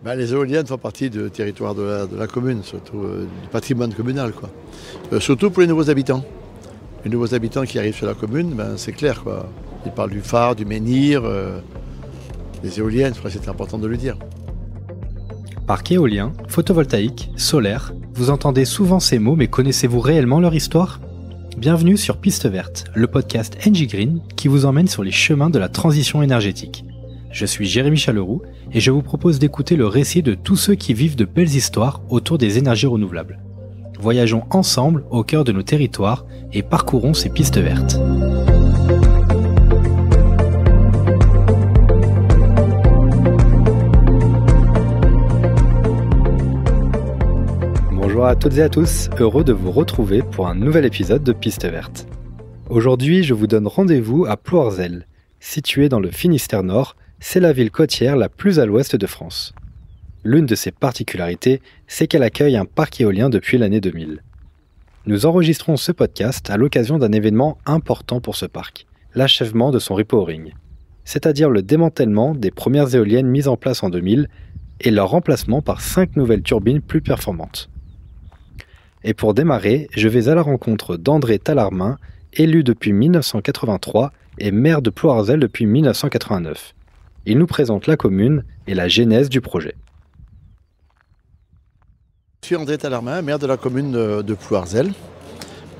Les éoliennes font partie du territoire de la commune, surtout du patrimoine communal, quoi. Surtout pour les nouveaux habitants. Les nouveaux habitants qui arrivent sur la commune, c'est clair, quoi. Ils parlent du phare, du menhir, des éoliennes, je crois que c'est important de le dire. Parc éolien, photovoltaïque, solaire, vous entendez souvent ces mots, mais connaissez-vous réellement leur histoire ? Bienvenue sur Piste Verte, le podcast Engie Green qui vous emmène sur les chemins de la transition énergétique. Je suis Jérémy Chaleroux et je vous propose d'écouter le récit de tous ceux qui vivent de belles histoires autour des énergies renouvelables. Voyageons ensemble au cœur de nos territoires et parcourons ces pistes vertes. Bonjour à toutes et à tous, heureux de vous retrouver pour un nouvel épisode de Piste Verte. Aujourd'hui, je vous donne rendez-vous à Ploërzel. Située dans le Finistère Nord, c'est la ville côtière la plus à l'ouest de France. L'une de ses particularités, c'est qu'elle accueille un parc éolien depuis l'année 2000. Nous enregistrons ce podcast à l'occasion d'un événement important pour ce parc, l'achèvement de son repowering, c'est-à-dire le démantèlement des premières éoliennes mises en place en 2000 et leur remplacement par 5 nouvelles turbines plus performantes. Et pour démarrer, je vais à la rencontre d'André Tallarmin, élu depuis 1983 et maire de Ploërzel depuis 1989. Il nous présente la commune et la genèse du projet. Je suis André Tallarmin, maire de la commune de Ploërzel.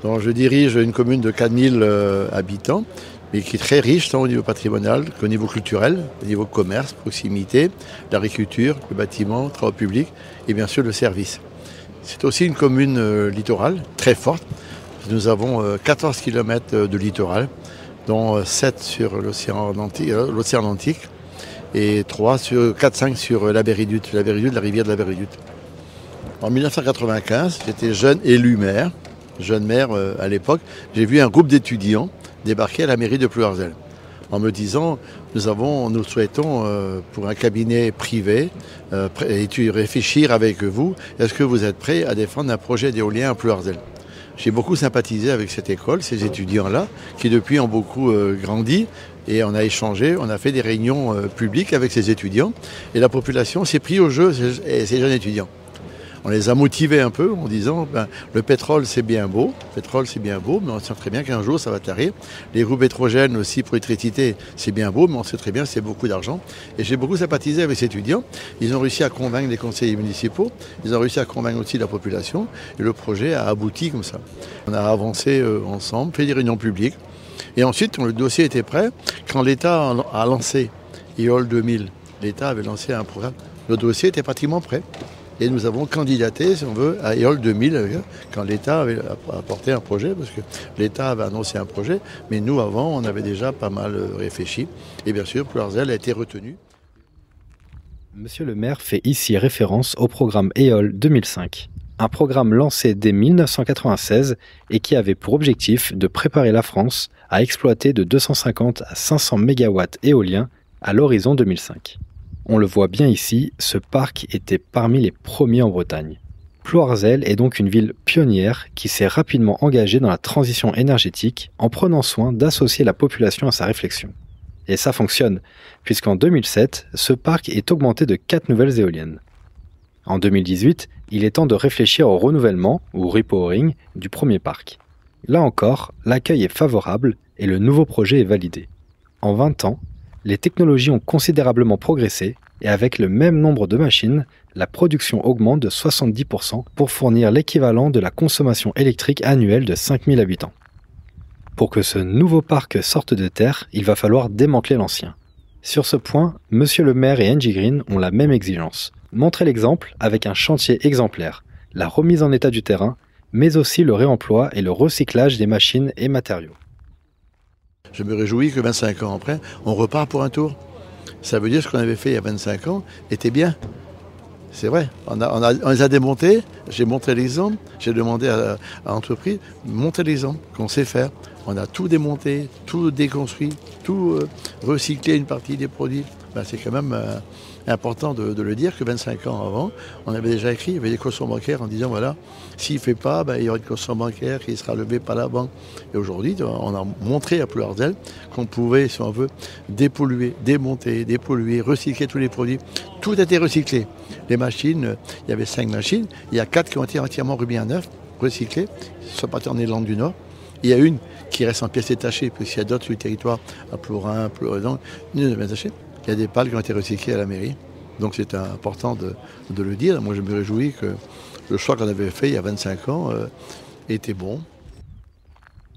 Donc, je dirige une commune de 4000 habitants, mais qui est très riche tant au niveau patrimonial qu'au niveau culturel, au niveau commerce, proximité, l'agriculture, le bâtiment, le travaux publics et bien sûr le service. C'est aussi une commune littorale très forte. Nous avons 14 km de littoral, dont 7 sur l'océan Atlantique et 4-5 sur la Berridute, la rivière de la Berridute. En 1995, j'étais jeune élu maire, à l'époque. J'ai vu un groupe d'étudiants débarquer à la mairie de Ploërzel en me disant nous souhaitons pour un cabinet privé réfléchir avec vous, est-ce que vous êtes prêts à défendre un projet d'éolien à Ploërzel ? J'ai beaucoup sympathisé avec cette école, ces étudiants-là, qui depuis ont beaucoup grandi. Et on a échangé, on a fait des réunions publiques avec ces étudiants. Et la population s'est pris au jeu, ces jeunes étudiants. On les a motivés un peu en disant le pétrole c'est bien beau, mais on sait très bien qu'un jour ça va tarir. Les groupes pétrogènes aussi pour l'électricité c'est bien beau, mais on sait très bien que c'est beaucoup d'argent. Et j'ai beaucoup sympathisé avec ces étudiants. Ils ont réussi à convaincre les conseillers municipaux, ils ont réussi à convaincre aussi la population. Et le projet a abouti comme ça. On a avancé ensemble, fait des réunions publiques. Et ensuite, quand le dossier était prêt, quand l'État a lancé EOL 2000, l'État avait lancé un programme, le dossier était pratiquement prêt. Et nous avons candidaté, si on veut, à EOL 2000, quand l'État avait apporté un projet, parce que l'État avait annoncé un projet, mais nous, avant, on avait déjà pas mal réfléchi. Et bien sûr, Ploërzel a été retenu. Monsieur le maire fait ici référence au programme EOL 2005, un programme lancé dès 1996 et qui avait pour objectif de préparer la France à exploiter de 250 à 500 MW éoliens à l'horizon 2005. On le voit bien ici, ce parc était parmi les premiers en Bretagne. Ploërzel est donc une ville pionnière qui s'est rapidement engagée dans la transition énergétique en prenant soin d'associer la population à sa réflexion. Et ça fonctionne, puisqu'en 2007, ce parc est augmenté de 4 nouvelles éoliennes. En 2018, il est temps de réfléchir au renouvellement, ou repowering, du premier parc. Là encore, l'accueil est favorable et le nouveau projet est validé. En 20 ans, les technologies ont considérablement progressé et avec le même nombre de machines, la production augmente de 70% pour fournir l'équivalent de la consommation électrique annuelle de 5000 habitants. Pour que ce nouveau parc sorte de terre, il va falloir démanteler l'ancien. Sur ce point, Monsieur le maire et Engie Green ont la même exigence. Montrer l'exemple avec un chantier exemplaire, la remise en état du terrain, mais aussi le réemploi et le recyclage des machines et matériaux. Je me réjouis que 25 ans après, on repart pour un tour. Ça veut dire que ce qu'on avait fait il y a 25 ans était bien. C'est vrai, on les a démontés, j'ai montré l'exemple, j'ai demandé à l'entreprise, montrer l'exemple qu'on sait faire. On a tout démonté, tout déconstruit, tout recyclé une partie des produits. C'est quand même Important de le dire que 25 ans avant, on avait déjà écrit, il y avait des cautions bancaires en disant voilà, s'il ne fait pas, il y aura une caution bancaire qui sera levée par la banque. Et aujourd'hui, on a montré à Plouarzel qu'on pouvait, si on veut, dépolluer, démonter, dépolluer, recycler tous les produits. Tout a été recyclé. Les machines, il y avait 5 machines, il y a 4 qui ont été entièrement remis à neuf, recyclées, sont partis en Irlande du Nord. Il y a une qui reste en pièces détachées, puisqu'il y a d'autres sur le territoire, à Plourin, Plourin, une de détachées. Il y a des pales qui ont été recyclées à la mairie. Donc c'est important de le dire. Moi je me réjouis que le choix qu'on avait fait il y a 25 ans était bon.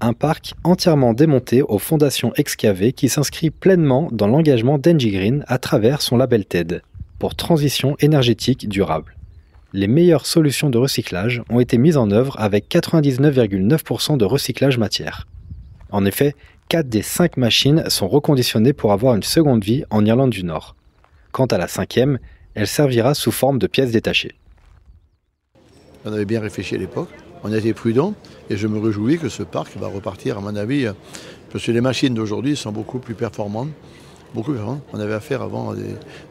Un parc entièrement démonté aux fondations excavées qui s'inscrit pleinement dans l'engagement d'Engie Green à travers son label TED pour transition énergétique durable. Les meilleures solutions de recyclage ont été mises en œuvre avec 99,9% de recyclage matière. En effet, 4 des 5 machines sont reconditionnées pour avoir une seconde vie en Irlande du Nord. Quant à la 5e, elle servira sous forme de pièces détachées. On avait bien réfléchi à l'époque, on a été prudent et je me réjouis que ce parc va repartir à mon avis, parce que les machines d'aujourd'hui sont beaucoup plus performantes. On avait affaire avant à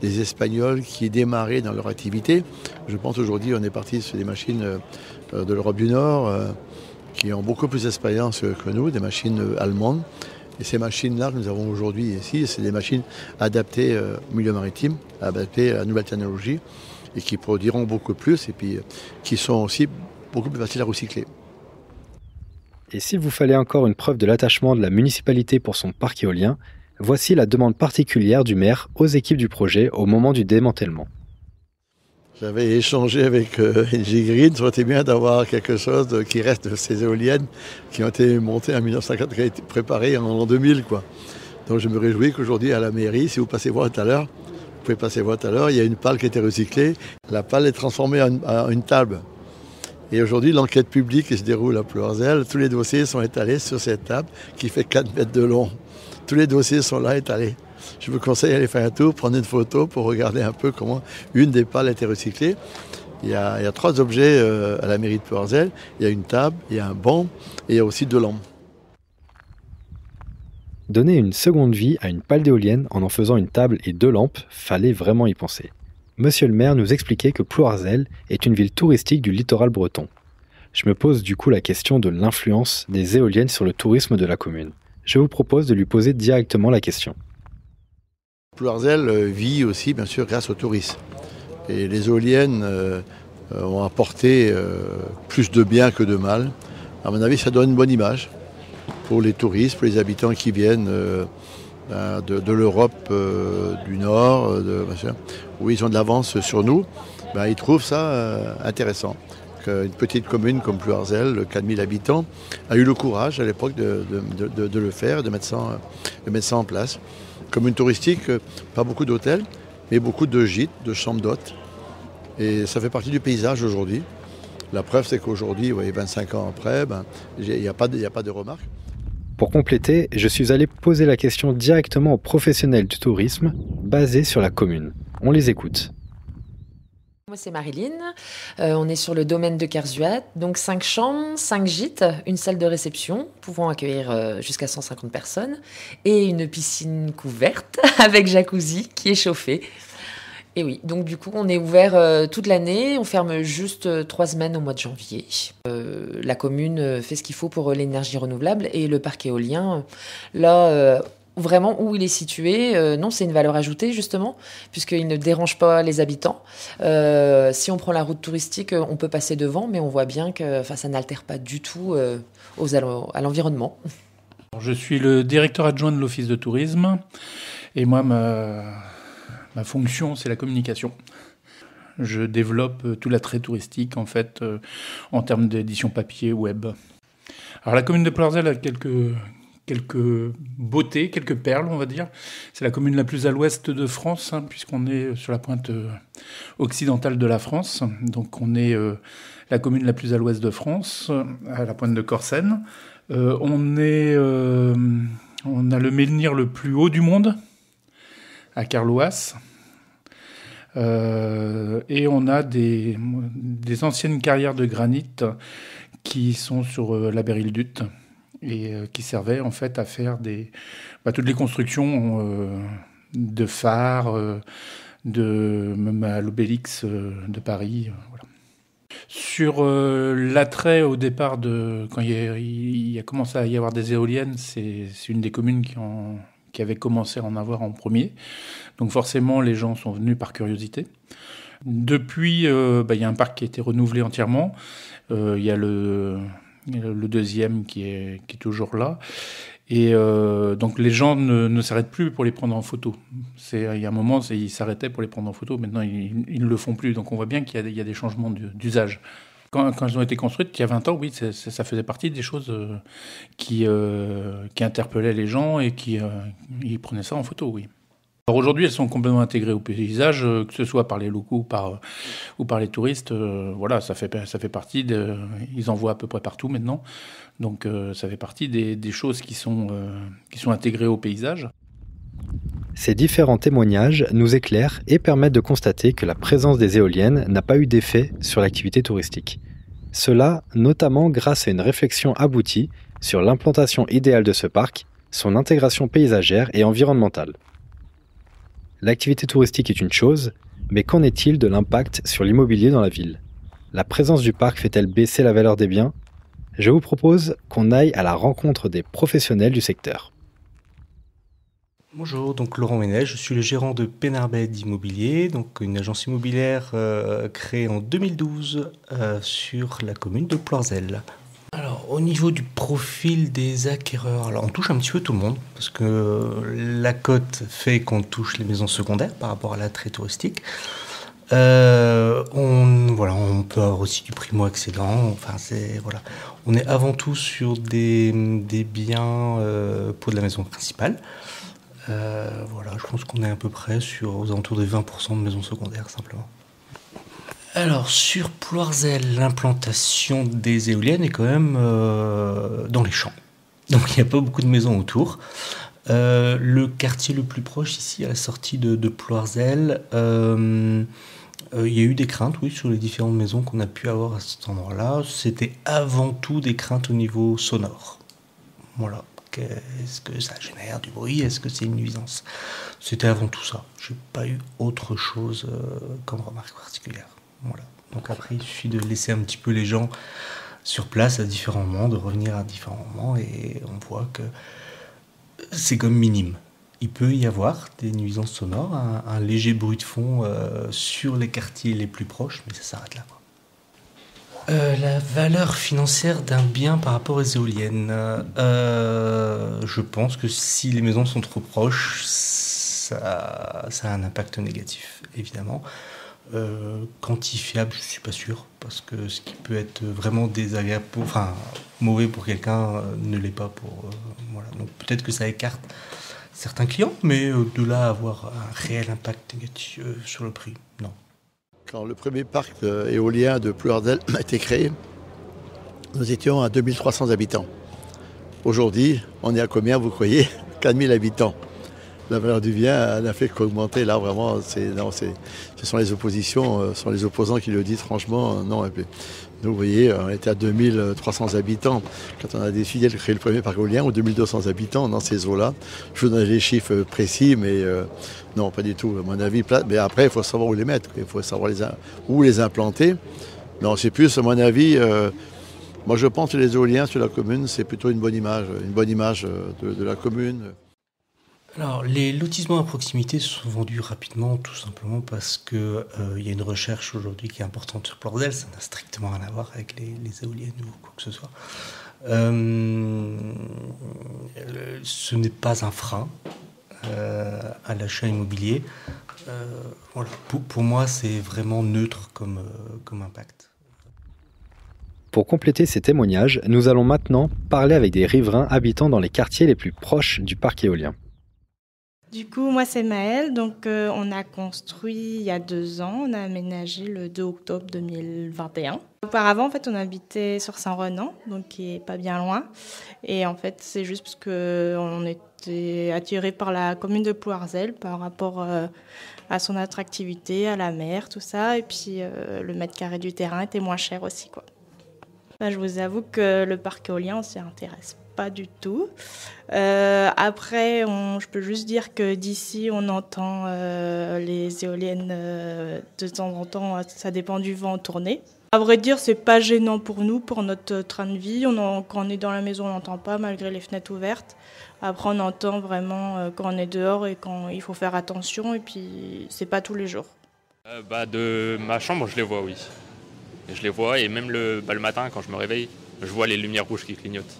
des Espagnols qui démarraient dans leur activité. Je pense aujourd'hui on est parti sur des machines de l'Europe du Nord qui ont beaucoup plus d'expérience que nous, des machines allemandes. Et ces machines-là que nous avons aujourd'hui ici, c'est des machines adaptées au milieu maritime, adaptées à la nouvelle technologie et qui produiront beaucoup plus et puis qui sont aussi beaucoup plus faciles à recycler. Et s'il vous fallait encore une preuve de l'attachement de la municipalité pour son parc éolien, voici la demande particulière du maire aux équipes du projet au moment du démantèlement. J'avais échangé avec Engie Green, ça aurait été bien d'avoir quelque chose qui reste de ces éoliennes qui ont été montées en 1904, qui ont été préparées en l'an 2000. Donc je me réjouis qu'aujourd'hui à la mairie, si vous passez voir tout à l'heure, vous pouvez passer voir tout à l'heure, il y a une pale qui a été recyclée. La pale est transformée en une table. Et aujourd'hui, l'enquête publique qui se déroule à Plouarzel, tous les dossiers sont étalés sur cette table qui fait 4 mètres de long. Tous les dossiers sont là étalés. Je vous conseille d'aller faire un tour, prendre une photo pour regarder un peu comment une des pales a été recyclée. Il y a 3 objets à la mairie de Plouarzel. Il y a une table, il y a un banc et il y a aussi 2 lampes. Donner une seconde vie à une pale d'éolienne en faisant une table et 2 lampes, fallait vraiment y penser. Monsieur le maire nous expliquait que Plouarzel est une ville touristique du littoral breton. Je me pose du coup la question de l'influence des éoliennes sur le tourisme de la commune. Je vous propose de lui poser directement la question. Plouarzel vit aussi bien sûr grâce au tourisme. Et les éoliennes ont apporté plus de bien que de mal. À mon avis, ça donne une bonne image pour les touristes, pour les habitants qui viennent de l'Europe du Nord, où ils ont de l'avance sur nous. Ils trouvent ça intéressant. Une petite commune comme Plouarzel, 4000 habitants, a eu le courage à l'époque de le faire, de mettre ça en place. Commune touristique, pas beaucoup d'hôtels, mais beaucoup de gîtes, de chambres d'hôtes. Et ça fait partie du paysage aujourd'hui. La preuve, c'est qu'aujourd'hui, 25 ans après, il n'y a pas de remarques. Pour compléter, je suis allé poser la question directement aux professionnels du tourisme basés sur la commune. On les écoute. Moi, c'est Marilyn. On est sur le domaine de Kerzuat. Donc, 5 chambres, 5 gîtes, une salle de réception pouvant accueillir jusqu'à 150 personnes et une piscine couverte avec jacuzzi qui est chauffée. Et oui, donc du coup, on est ouvert toute l'année. On ferme juste 3 semaines au mois de janvier. La commune fait ce qu'il faut pour l'énergie renouvelable et le parc éolien, là... Vraiment où il est situé, non, c'est une valeur ajoutée justement, puisqu'il ne dérange pas les habitants. Si on prend la route touristique, on peut passer devant, mais on voit bien que ça n'altère pas du tout à l'environnement. Je suis le directeur adjoint de l'Office de tourisme, et moi, ma fonction, c'est la communication. Je développe tout l'attrait touristique, en fait, en termes d'édition papier, web. Alors la commune de Plouarzel a quelques beautés, quelques perles, on va dire. C'est la commune la plus à l'ouest de France, puisqu'on est sur la pointe occidentale de la France. Donc on est la commune la plus à l'ouest de France, à la pointe de Corsen. On a le menhir le plus haut du monde, à Carloas. Et on a des anciennes carrières de granit qui sont sur la Beryl-Duth, et qui servait en fait à faire toutes les constructions de phares, même à l'Obélix de Paris. Voilà. Sur l'attrait au départ, quand il a commencé à y avoir des éoliennes, c'est une des communes qui avait commencé à en avoir en premier. Donc forcément, les gens sont venus par curiosité. Depuis, il y a un parc qui a été renouvelé entièrement. Il y a le deuxième qui est toujours là. Et donc les gens ne s'arrêtent plus pour les prendre en photo. Il y a un moment, ils s'arrêtaient pour les prendre en photo. Maintenant, ils ne le font plus. Donc on voit bien qu'il y a des changements d'usage. Quand elles ont été construites, il y a 20 ans, oui, ça faisait partie des choses qui interpellaient les gens et ils prenaient ça en photo, oui. Alors aujourd'hui, elles sont complètement intégrées au paysage, que ce soit par les locaux ou par les touristes. Voilà, ça fait partie ils en voient à peu près partout maintenant. Donc ça fait partie des choses qui sont intégrées au paysage. Ces différents témoignages nous éclairent et permettent de constater que la présence des éoliennes n'a pas eu d'effet sur l'activité touristique. Cela notamment grâce à une réflexion aboutie sur l'implantation idéale de ce parc, son intégration paysagère et environnementale. L'activité touristique est une chose, mais qu'en est-il de l'impact sur l'immobilier dans la ville ? La présence du parc fait-elle baisser la valeur des biens ? Je vous propose qu'on aille à la rencontre des professionnels du secteur. Bonjour, donc Laurent Ménez, je suis le gérant de Penarbed Immobilier, donc une agence immobilière créée en 2012 sur la commune de Ploirzel. Alors, au niveau du profil des acquéreurs, alors on touche un petit peu tout le monde, parce que la cote fait qu'on touche les maisons secondaires par rapport à l'attrait touristique. On peut avoir aussi du primo-accédant. Enfin, on est avant tout sur des biens pour de la maison principale. Je pense qu'on est à peu près aux alentours de 20% de maisons secondaires, simplement. Alors, sur Ploirzel, l'implantation des éoliennes est quand même dans les champs. Donc, il n'y a pas beaucoup de maisons autour. Le quartier le plus proche, ici, à la sortie de Ploirzel, il y a eu des craintes, oui, sur les différentes maisons qu'on a pu avoir à cet endroit-là. C'était avant tout des craintes au niveau sonore. Voilà. Est-ce que ça génère du bruit? Est-ce que c'est une nuisance? C'était avant tout ça. Je n'ai pas eu autre chose comme remarque particulière. Voilà. Donc après, il suffit de laisser un petit peu les gens sur place à différents moments, de revenir à différents moments, et on voit que c'est comme minime. Il peut y avoir des nuisances sonores, un léger bruit de fond sur les quartiers les plus proches, mais ça s'arrête là. La valeur financière d'un bien par rapport aux éoliennes. Je pense que si les maisons sont trop proches, ça a un impact négatif, évidemment. Quantifiable, je ne suis pas sûr, parce que ce qui peut être vraiment désagréable, mauvais pour quelqu'un, ne l'est pas pour... voilà. Donc peut-être que ça écarte certains clients, mais de là à avoir un réel impact négatif sur le prix, non. Quand le premier parc éolien de Ploirzel a été créé, nous étions à 2300 habitants. Aujourd'hui, on est à combien, vous croyez? 4000 habitants. La valeur du bien n'a fait qu'augmenter. Là, vraiment, ce sont les oppositions, ce sont les opposants qui le disent, franchement. Non. Et puis, nous, vous voyez, on était à 2300 habitants quand on a décidé de créer le premier parc éolien, ou 2200 habitants dans ces eaux-là. Je vous donne les chiffres précis, mais non, pas du tout. À mon avis, mais après, il faut savoir où les mettre. Il faut savoir où les implanter. Non, c'est plus, à mon avis, moi je pense que les éoliens sur la commune, c'est plutôt une bonne image de la commune. Alors, les lotissements à proximité sont vendus rapidement, tout simplement parce que y a une recherche aujourd'hui qui est importante sur Ploirzel. Ça n'a strictement rien à voir avec les éoliennes ou quoi que ce soit. Ce n'est pas un frein à l'achat immobilier. Voilà. Pour moi, c'est vraiment neutre comme impact. Pour compléter ces témoignages, nous allons maintenant parler avec des riverains habitant dans les quartiers les plus proches du parc éolien. Du coup, moi, c'est Maëlle. Donc, on a construit il y a 2 ans. On a aménagé le 2 octobre 2021. Auparavant, en fait, on habitait sur Saint-Renan, donc qui est pas bien loin. Et en fait, c'est juste parce qu'on était attirés par la commune de Ploirzel par rapport à son attractivité, à la mer, tout ça. Et puis, le mètre carré du terrain était moins cher aussi, quoi. Je vous avoue que le parc éolien, on s'y intéresse pas du tout. Après, je peux juste dire que d'ici, on entend les éoliennes de temps en temps, ça dépend du vent, tourner. À vrai dire, c'est pas gênant pour nous, pour notre train de vie. Quand on est dans la maison, on n'entend pas, malgré les fenêtres ouvertes. Après, on entend vraiment quand on est dehors et quand il faut faire attention. Et puis, c'est pas tous les jours. De ma chambre, je les vois, oui. Je les vois et même le matin, quand je me réveille, je vois les lumières rouges qui clignotent.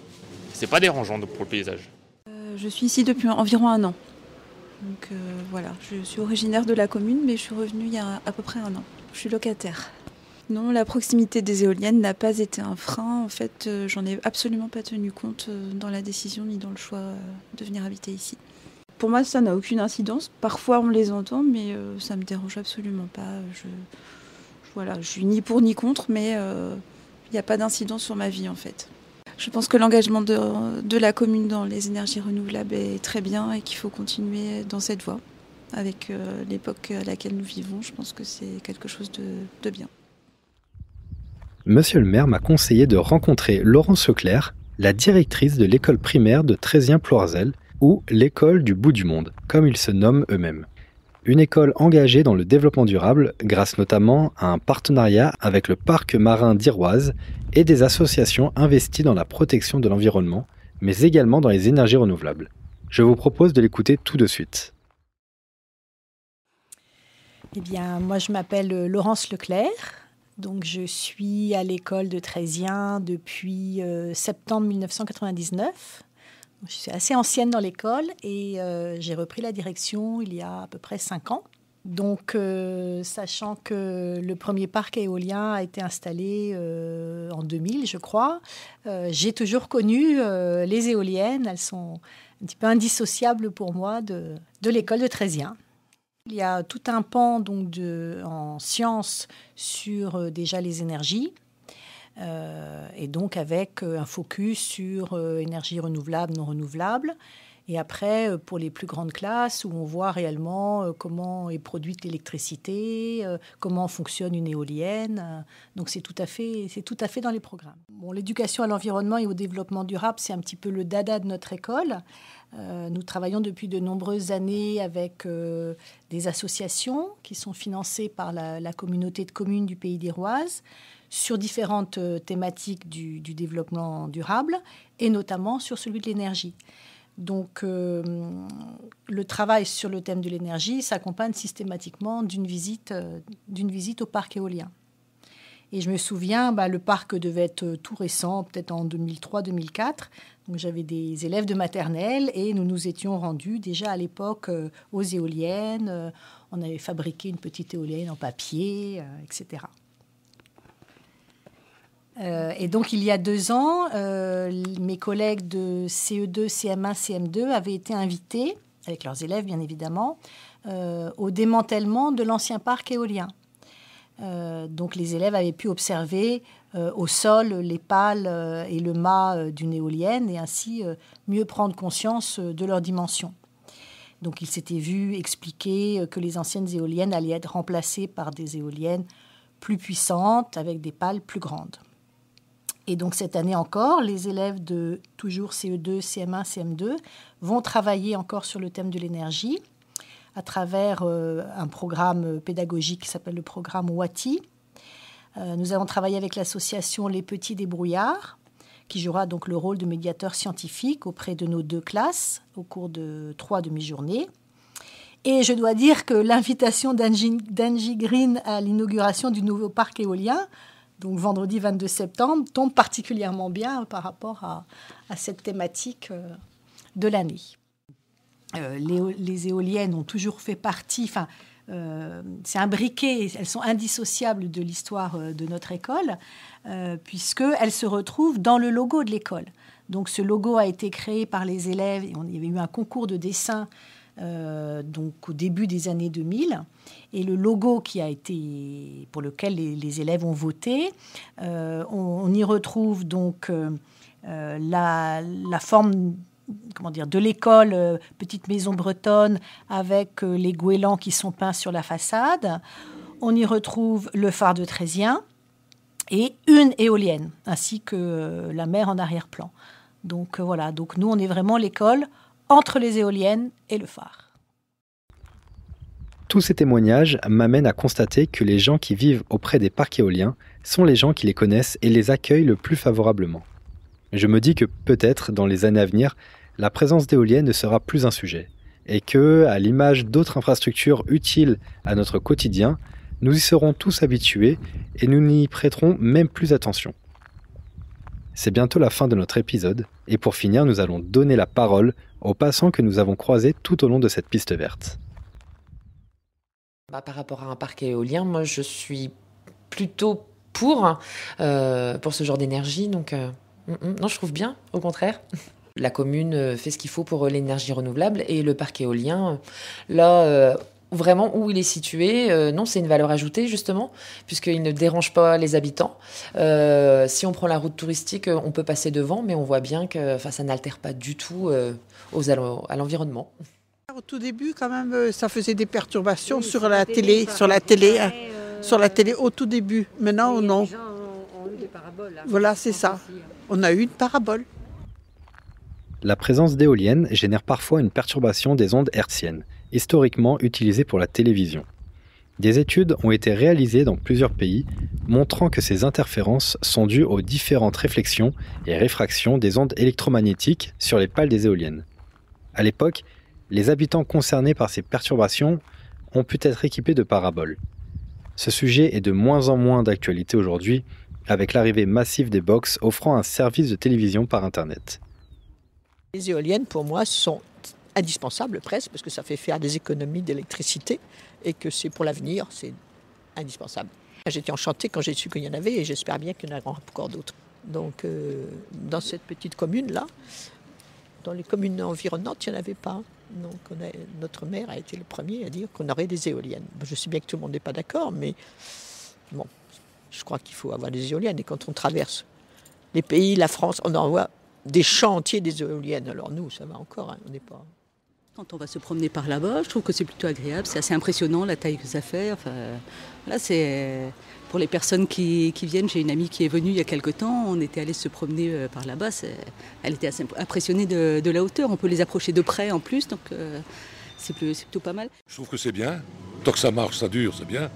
C'est pas dérangeant pour le paysage. Je suis ici depuis environ 1 an. Donc voilà, je suis originaire de la commune, mais je suis revenue il y a à peu près 1 an. Je suis locataire. Non, la proximité des éoliennes n'a pas été un frein. En fait, j'en ai absolument pas tenu compte dans la décision ni dans le choix de venir habiter ici. Pour moi, ça n'a aucune incidence. Parfois, on les entend, mais ça me dérange absolument pas. Je suis ni pour ni contre, mais il n'y a pas d'incidence sur ma vie, en fait. Je pense que l'engagement de la commune dans les énergies renouvelables est très bien et qu'il faut continuer dans cette voie. Avec l'époque à laquelle nous vivons, je pense que c'est quelque chose de bien. Monsieur le maire m'a conseillé de rencontrer Laurence Leclerc, la directrice de l'école primaire de Trézien-Ploirzel, ou l'école du bout du monde, comme ils se nomment eux-mêmes. Une école engagée dans le développement durable, grâce notamment à un partenariat avec le parc marin d'Iroise et des associations investies dans la protection de l'environnement, mais également dans les énergies renouvelables. Je vous propose de l'écouter tout de suite. Eh bien, moi je m'appelle Laurence Leclerc. Donc, je suis à l'école de Trézien depuis septembre 1999. Donc, je suis assez ancienne dans l'école et j'ai repris la direction il y a à peu près 5 ans. Donc, sachant que le premier parc éolien a été installé en 2000, je crois, j'ai toujours connu les éoliennes. Elles sont un petit peu indissociables pour moi de l'école de Trézien. Il y a tout un pan donc, en sciences sur déjà les énergies, et donc avec un focus sur énergie renouvelable, non renouvelable. Et après, pour les plus grandes classes, où on voit réellement comment est produite l'électricité, comment fonctionne une éolienne. Donc c'est tout à fait dans les programmes. Bon, l'éducation à l'environnement et au développement durable, c'est un petit peu le dada de notre école. Nous travaillons depuis de nombreuses années avec des associations qui sont financées par la communauté de communes du Pays d'Iroise sur différentes thématiques du développement durable et notamment sur celui de l'énergie. Donc, le travail sur le thème de l'énergie s'accompagne systématiquement d'une visite au parc éolien. Et je me souviens, le parc devait être tout récent, peut-être en 2003-2004. Donc, j'avais des élèves de maternelle et nous nous étions rendus déjà à l'époque aux éoliennes. On avait fabriqué une petite éolienne en papier, etc. Et donc, il y a 2 ans, mes collègues de CE2, CM1, CM2 avaient été invités, avec leurs élèves bien évidemment, au démantèlement de l'ancien parc éolien. Donc, les élèves avaient pu observer au sol les pales et le mât d'une éolienne et ainsi mieux prendre conscience de leurs dimensions. Donc, ils s'étaient vus expliquer que les anciennes éoliennes allaient être remplacées par des éoliennes plus puissantes avec des pales plus grandes. Et donc, cette année encore, les élèves de toujours CE2, CM1, CM2 vont travailler encore sur le thème de l'énergie à travers un programme pédagogique qui s'appelle le programme WATI. Nous allons travailler avec l'association Les Petits Débrouillards, qui jouera donc le rôle de médiateur scientifique auprès de nos 2 classes au cours de 3 demi-journées. Et je dois dire que l'invitation d'Angie Green à l'inauguration du nouveau parc éolien, donc vendredi 22 septembre, tombe particulièrement bien par rapport à cette thématique de l'année. Les éoliennes ont toujours fait partie, c'est un briquet, elles sont indissociables de l'histoire de notre école, puisqu'elles se retrouvent dans le logo de l'école. Donc ce logo a été créé par les élèves, et il y avait eu un concours de dessin donc au début des années 2000, et le logo pour lequel les élèves ont voté, on y retrouve donc la forme de l'école, petite maison bretonne avec les goélands qui sont peints sur la façade. On y retrouve le phare de Trézien et une éolienne, ainsi que la mer en arrière-plan. Donc voilà, donc nous on est vraiment l'école entre les éoliennes et le phare. Tous ces témoignages m'amènent à constater que les gens qui vivent auprès des parcs éoliens sont les gens qui les connaissent et les accueillent le plus favorablement. Je me dis que peut-être, dans les années à venir, la présence d'éoliennes ne sera plus un sujet, et que, à l'image d'autres infrastructures utiles à notre quotidien, nous y serons tous habitués et nous n'y prêterons même plus attention. C'est bientôt la fin de notre épisode, et pour finir, nous allons donner la parole aux passants que nous avons croisés tout au long de cette piste verte. Par rapport à un parc éolien, moi je suis plutôt pour ce genre d'énergie, donc non, je trouve bien, au contraire. La commune fait ce qu'il faut pour l'énergie renouvelable et le parc éolien, là, vraiment où il est situé, non, c'est une valeur ajoutée justement, puisqu'il ne dérange pas les habitants. Si on prend la route touristique, on peut passer devant, mais on voit bien que ça n'altère pas du tout à l'environnement. Au tout début, quand même, ça faisait des perturbations sur la télé au tout début. Maintenant, non. Les gens ont eu des paraboles. Voilà, c'est ça. On a eu une parabole. La présence d'éoliennes génère parfois une perturbation des ondes hertziennes, historiquement utilisées pour la télévision. Des études ont été réalisées dans plusieurs pays, montrant que ces interférences sont dues aux différentes réflexions et réfractions des ondes électromagnétiques sur les pales des éoliennes. À l'époque, les habitants concernés par ces perturbations ont pu être équipés de paraboles. Ce sujet est de moins en moins d'actualité aujourd'hui, avec l'arrivée massive des box offrant un service de télévision par Internet. Les éoliennes, pour moi, sont indispensables presque, parce que ça fait faire des économies d'électricité et que c'est pour l'avenir, c'est indispensable. J'étais enchantée quand j'ai su qu'il y en avait et j'espère bien qu'il y en aura encore d'autres. Donc, dans cette petite commune-là, dans les communes environnantes, il n'y en avait pas. Donc notre maire a été le premier à dire qu'on aurait des éoliennes. Je sais bien que tout le monde n'est pas d'accord, mais bon, je crois qu'il faut avoir des éoliennes. Et quand on traverse les pays, la France, on en voit des champs entiers des éoliennes. Alors nous, ça va encore, hein, on n'est pas... Quand on va se promener par là-bas, je trouve que c'est plutôt agréable, c'est assez impressionnant la taille que ça fait. Enfin, là, c'est pour les personnes qui viennent. J'ai une amie qui est venue il y a quelque temps, on était allé se promener par là-bas. Elle était assez impressionnée de la hauteur. On peut les approcher de près en plus, donc c'est plutôt pas mal. Je trouve que c'est bien. Tant que ça marche, ça dure, c'est bien.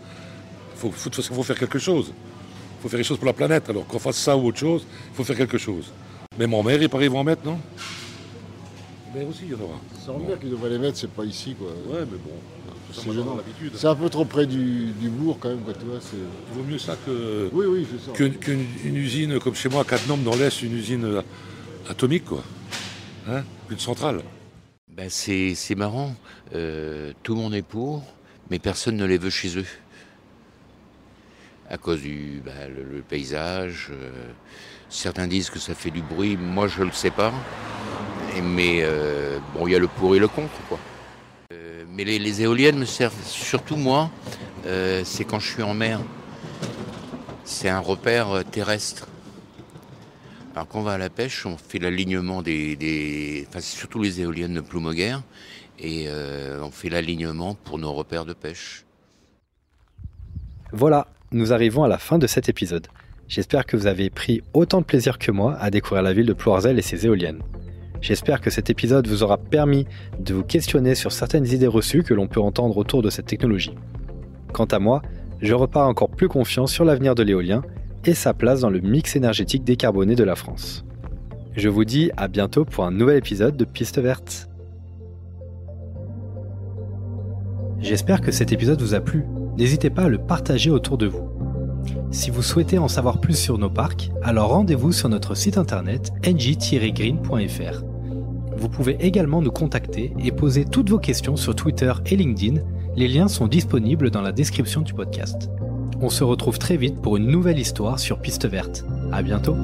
Il faut faire quelque chose. Il faut faire quelque chose pour la planète. Alors qu'on fasse ça ou autre chose, il faut faire quelque chose. Même en mer, il paraît, ils vont en mettre, non? Mais aussi, il y en aura. C'est en mer qu'ils devraient les mettre, c'est pas ici, quoi. Ouais, mais bon, c'est gênant. C'est un peu trop près du bourg, quand même, quoi, tu vois. Il vaut mieux ça que... Oui, c'est ça. Qu'une usine, comme chez moi, à Cattenom, dans l'Est, une usine atomique, quoi. Hein? Une centrale. Ben c'est marrant. Tout le monde est pour, mais personne ne les veut chez eux. À cause du le paysage. Certains disent que ça fait du bruit. Moi, je le sais pas. Mais bon, il y a le pour et le contre, quoi. Mais les éoliennes me servent surtout, moi, c'est quand je suis en mer. C'est un repère terrestre. Alors quand on va à la pêche, on fait l'alignement enfin, c'est surtout les éoliennes de Ploumoguer, et on fait l'alignement pour nos repères de pêche. Voilà, nous arrivons à la fin de cet épisode. J'espère que vous avez pris autant de plaisir que moi à découvrir la ville de Ploërzel et ses éoliennes. J'espère que cet épisode vous aura permis de vous questionner sur certaines idées reçues que l'on peut entendre autour de cette technologie. Quant à moi, je repars encore plus confiant sur l'avenir de l'éolien et sa place dans le mix énergétique décarboné de la France. Je vous dis à bientôt pour un nouvel épisode de Piste Verte. J'espère que cet épisode vous a plu. N'hésitez pas à le partager autour de vous. Si vous souhaitez en savoir plus sur nos parcs, alors rendez-vous sur notre site internet ng-green.fr. Vous pouvez également nous contacter et poser toutes vos questions sur Twitter et LinkedIn. Les liens sont disponibles dans la description du podcast. On se retrouve très vite pour une nouvelle histoire sur Piste Verte. À bientôt.